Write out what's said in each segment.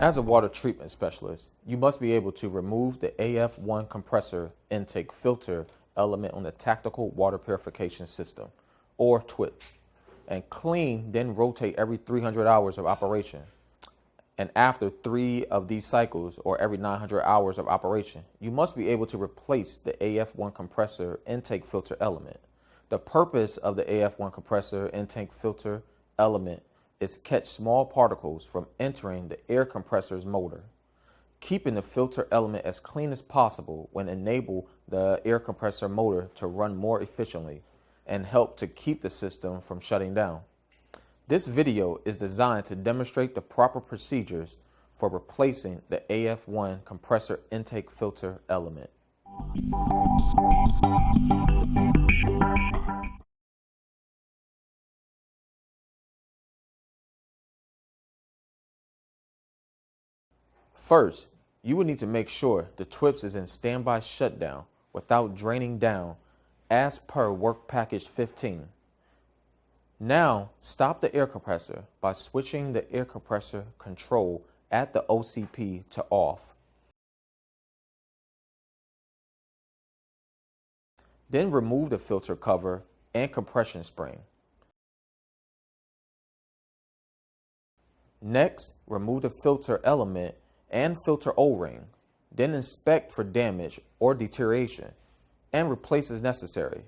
As a water treatment specialist, you must be able to remove the AF1 compressor intake filter element on the tactical water purification system, or TWPS, and clean, then rotate every 300 hours of operation. And after 3 of these cycles, or every 900 hours of operation, you must be able to replace the AF1 compressor intake filter element. The purpose of the AF1 compressor intake filter element is catch small particles from entering the air compressor's motor. Keeping the filter element as clean as possible will enable the air compressor motor to run more efficiently and help to keep the system from shutting down. This video is designed to demonstrate the proper procedures for replacing the AF1 compressor intake filter element. First, you will need to make sure the TWPS is in standby shutdown without draining down as per Work Package 15. Now, stop the air compressor by switching the air compressor control at the OCP to off. Then remove the filter cover and compression spring. Next, remove the filter element and filter O-ring. Then inspect for damage or deterioration and replace as necessary.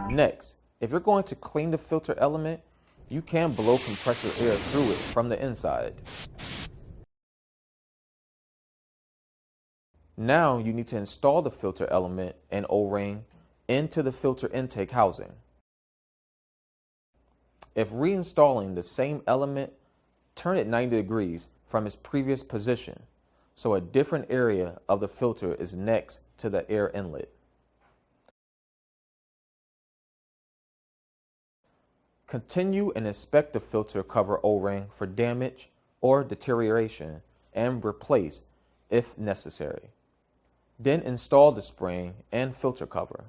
Next, if you're going to clean the filter element, you can blow compressor air through it from the inside. Now you need to install the filter element and O-ring into the filter intake housing. If reinstalling the same element, turn it 90 degrees from its previous position, so a different area of the filter is next to the air inlet. Continue and inspect the filter cover O-ring for damage or deterioration and replace if necessary. Then install the spring and filter cover.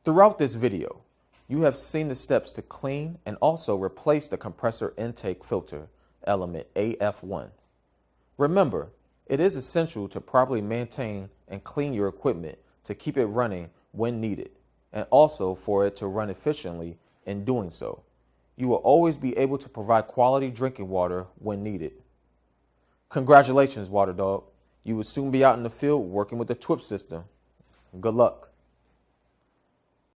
Throughout this video, you have seen the steps to clean and also replace the compressor intake filter element AF1. Remember, it is essential to properly maintain and clean your equipment to keep it running when needed, and also for it to run efficiently in doing so. You will always be able to provide quality drinking water when needed. Congratulations, Water Dog. You will soon be out in the field working with the TWPS system. Good luck.